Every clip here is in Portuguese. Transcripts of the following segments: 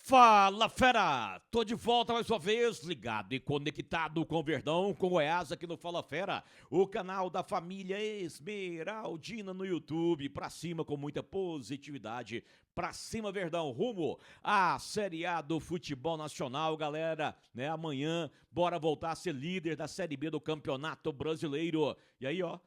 Fala, fera! Tô de volta mais uma vez, ligado e conectado com o Verdão, com Goiás aqui no Fala Fera, o canal da família Esmeraldina no YouTube, pra cima com muita positividade, pra cima Verdão, rumo à Série A do futebol nacional, galera, né? Amanhã, bora voltar a ser líder da Série B do Campeonato Brasileiro. E aí, ó,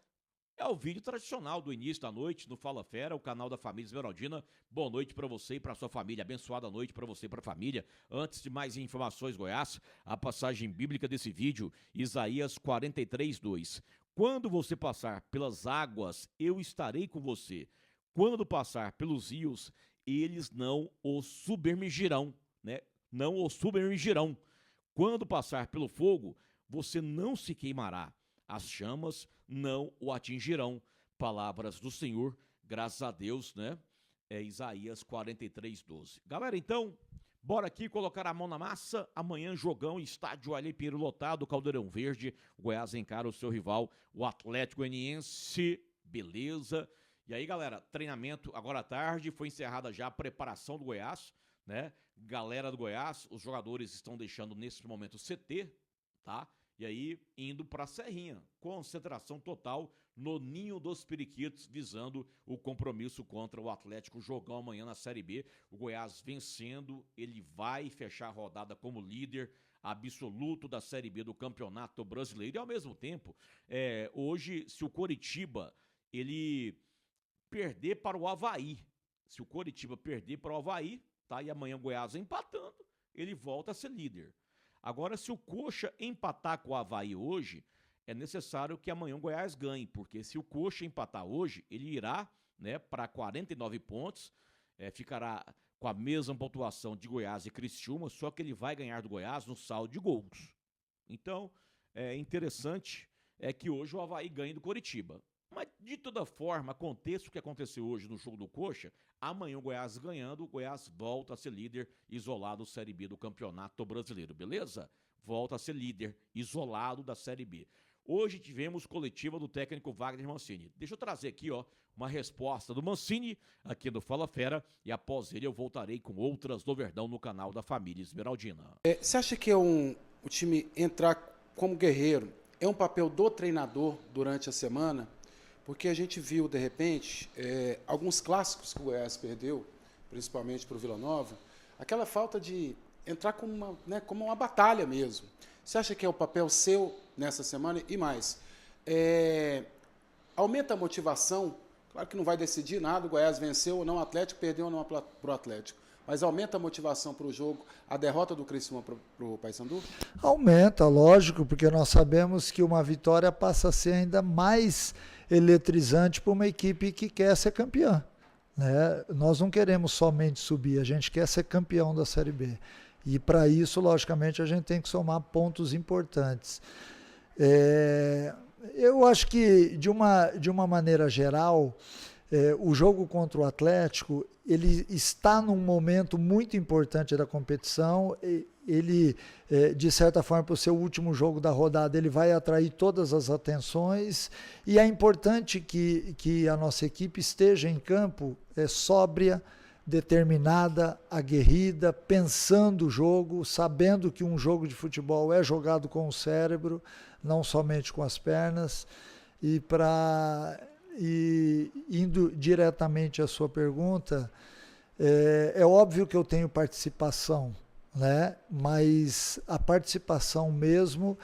é o vídeo tradicional do início da noite no Fala Fera, o canal da família Esmeraldina. Boa noite para você e para sua família, abençoada noite para você e para a família. Antes de mais informações, Goiás, a passagem bíblica desse vídeo, Isaías 43:2. Quando você passar pelas águas, eu estarei com você. Quando passar pelos rios, eles não o submergirão, né? Não o submergirão. Quando passar pelo fogo, você não se queimará. As chamas não o atingirão. Palavras do Senhor, graças a Deus, né? É Isaías 43:12. Galera, então, bora aqui colocar a mão na massa. Amanhã, jogão, estádio Alí Pinheiro lotado, Caldeirão Verde. O Goiás encara o seu rival, o Atlético Goianiense. Beleza. E aí, galera, treinamento agora à tarde. Foi encerrada já a preparação do Goiás, né? Galera do Goiás, os jogadores estão deixando nesse momento o CT, tá? E aí, indo para a Serrinha, concentração total no Ninho dos Periquitos, visando o compromisso contra o Atlético, jogão amanhã na Série B. O Goiás vencendo, ele vai fechar a rodada como líder absoluto da Série B do Campeonato Brasileiro. E ao mesmo tempo, hoje, se o Coritiba, ele perder para o Avaí, se o Coritiba perder para o Avaí, tá? E amanhã o Goiás empatando, ele volta a ser líder. Agora, se o Coxa empatar com o Avaí hoje, é necessário que amanhã o Goiás ganhe, porque se o Coxa empatar hoje, ele irá, né, para 49 pontos, ficará com a mesma pontuação de Goiás e Criciúma, só que ele vai ganhar do Goiás no saldo de gols. Então, é interessante que hoje o Avaí ganhe do Coritiba. Mas, de toda forma, aconteça o que aconteceu hoje no jogo do Coxa, amanhã o Goiás ganhando, o Goiás volta a ser líder isolado Série B do Campeonato Brasileiro, beleza? Volta a ser líder isolado da Série B. Hoje tivemos coletiva do técnico Wagner Mancini. Deixa eu trazer aqui, ó, uma resposta do Mancini aqui no Fala Fera e após ele eu voltarei com outras do Verdão no canal da família Esmeraldina. Você acha que o time entrar como guerreiro é um papel do treinador durante a semana? Porque a gente viu, de repente, alguns clássicos que o Goiás perdeu, principalmente para o Vila Nova, aquela falta de entrar como uma batalha mesmo. Você acha que é o papel seu nessa semana? E mais, aumenta a motivação, claro que não vai decidir nada, o Goiás venceu ou não o Atlético, perdeu ou não para o Atlético, mas aumenta a motivação para o jogo, a derrota do Criciúma para o Paysandu? Aumenta, lógico, porque nós sabemos que uma vitória passa a ser ainda mais eletrizante para uma equipe que quer ser campeã, né? Nós não queremos somente subir, a gente quer ser campeão da Série B. E para isso, logicamente, a gente tem que somar pontos importantes. Eu acho que, de uma maneira geral, o jogo contra o Atlético, ele está num momento muito importante da competição. Ele, de certa forma, por ser o último jogo da rodada, ele vai atrair todas as atenções e é importante que a nossa equipe esteja em campo sóbria, determinada, aguerrida, pensando o jogo, sabendo que um jogo de futebol é jogado com o cérebro, não somente com as pernas. E indo diretamente à sua pergunta, é óbvio que eu tenho participação, né? Mas a participação mesmo,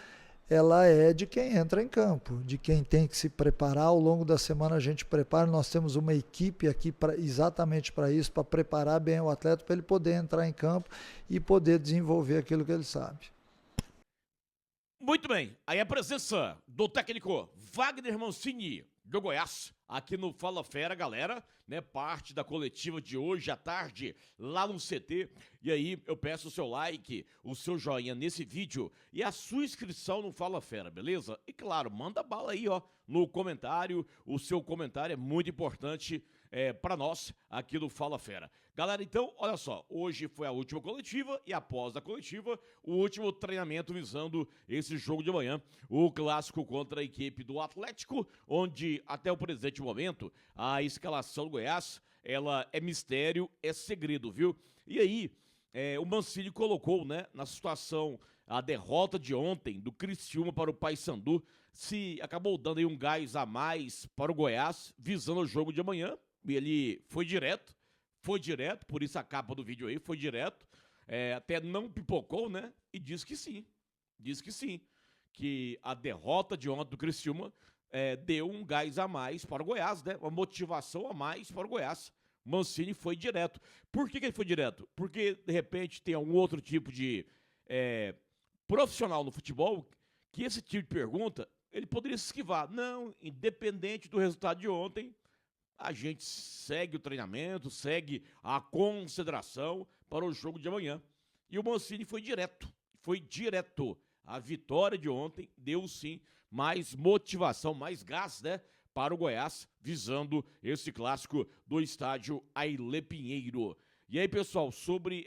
ela é de quem entra em campo, de quem tem que se preparar. Ao longo da semana a gente prepara, nós temos uma equipe aqui exatamente para isso, para preparar bem o atleta, para ele poder entrar em campo e poder desenvolver aquilo que ele sabe. Muito bem, aí a presença do técnico Wagner Mancini, do Goiás, aqui no Fala Fera, galera, né, parte da coletiva de hoje à tarde, lá no CT, e aí eu peço o seu like, o seu joinha nesse vídeo e a sua inscrição no Fala Fera, beleza? E claro, manda bala aí, ó, no comentário, o seu comentário é muito importante para nós aqui do Fala Fera. Galera, então, olha só, hoje foi a última coletiva e após a coletiva, o último treinamento visando esse jogo de manhã, o clássico contra a equipe do Atlético, onde até o presente momento a escalação do Goiás, ela é mistério, é segredo, viu? E aí, o Mancini colocou, né, na situação a derrota de ontem do Criciúma para o Paysandu, se acabou dando aí um gás a mais para o Goiás, visando o jogo de amanhã. E ele foi direto, por isso a capa do vídeo aí foi direto, até não pipocou, né, e disse que sim, que a derrota de ontem do Criciúma deu um gás a mais para o Goiás, né, uma motivação a mais para o Goiás. Mancini foi direto. Por que ele foi direto? Porque, de repente, tem algum outro tipo de profissional no futebol que esse tipo de pergunta, ele poderia se esquivar. Não, independente do resultado de ontem, a gente segue o treinamento, segue a consideração para o jogo de amanhã. E o Mancini foi direto. A vitória de ontem deu, sim, mais motivação, mais gás, né, para o Goiás, visando esse clássico do estádio Ailê Pinheiro. E aí, pessoal, sobre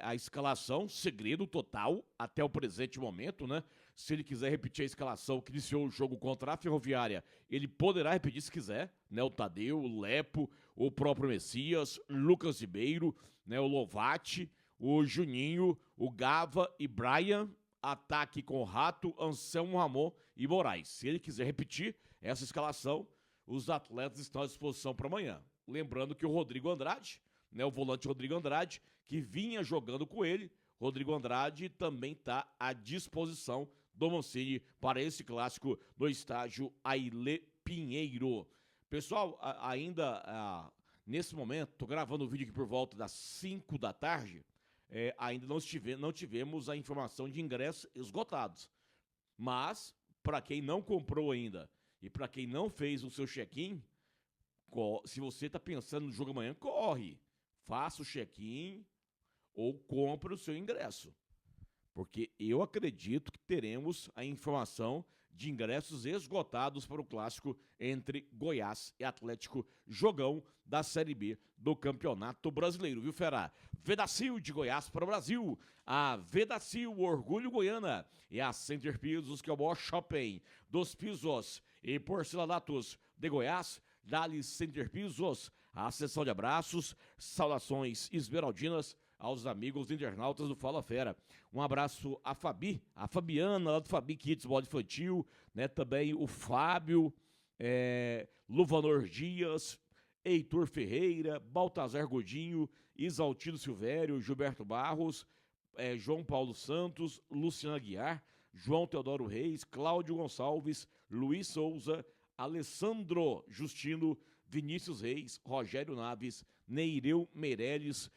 a escalação, segredo total até o presente momento, né? Se ele quiser repetir a escalação que iniciou o jogo contra a Ferroviária, ele poderá repetir se quiser, né? O Tadeu, o Lepo, o próprio Messias, Lucas Ribeiro, né? O Lovati, o Juninho, o Gava e Brian, ataque com Rato, Anselmo Ramon e Moraes. Se ele quiser repetir essa escalação, os atletas estão à disposição para amanhã. Lembrando que o Rodrigo Andrade, né, o volante Rodrigo Andrade, que vinha jogando com ele, Rodrigo Andrade também está à disposição do Mancini para esse clássico no estádio Ailê Pinheiro. Pessoal, ainda nesse momento, estou gravando o vídeo aqui por volta das 5 da tarde, ainda não tivemos a informação de ingressos esgotados. Mas, para quem não comprou ainda e para quem não fez o seu check-in, se você está pensando no jogo amanhã, corre. Faça o check-in ou compre o seu ingresso. Porque eu acredito que teremos a informação de ingressos esgotados para o clássico entre Goiás e Atlético, jogão da Série B do Campeonato Brasileiro, viu, fera? Vedacil de Goiás para o Brasil. A Vedacil, Orgulho Goiana, e a Center Pisos, que é o maior shopping dos pisos e porcelanatos de Goiás. Dali Center Pisos, a sessão de abraços, saudações esmeraldinas aos amigos internautas do Fala Fera. Um abraço a Fabiana, lá do Fabi Kids Bola Infantil, né? Também o Fábio, Luvanor Dias, Heitor Ferreira, Baltazar Godinho, Isaltino Silvério, Gilberto Barros, João Paulo Santos, Luciana Guiar, João Teodoro Reis, Cláudio Gonçalves, Luiz Souza, Alessandro Justino, Vinícius Reis, Rogério Naves, Neireu Meirelles,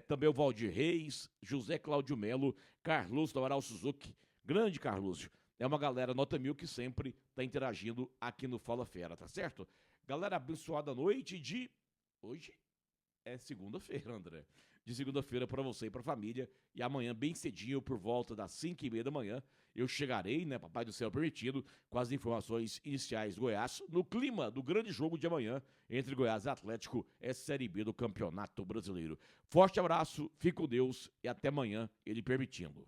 também o Valdir Reis, José Cláudio Melo, Carlos do Amaral Suzuki, grande Carlos. É uma galera nota 1000 que sempre está interagindo aqui no Fala Fera, tá certo? Galera, abençoada noite de... Hoje é segunda-feira, André. De segunda-feira para você e para a família. E amanhã, bem cedinho, por volta das 5h30 da manhã, eu chegarei, né, Papai do Céu permitindo, com as informações iniciais do Goiás, no clima do grande jogo de amanhã entre Goiás e Atlético, Série B do Campeonato Brasileiro. Forte abraço, fique com Deus e até amanhã, ele permitindo.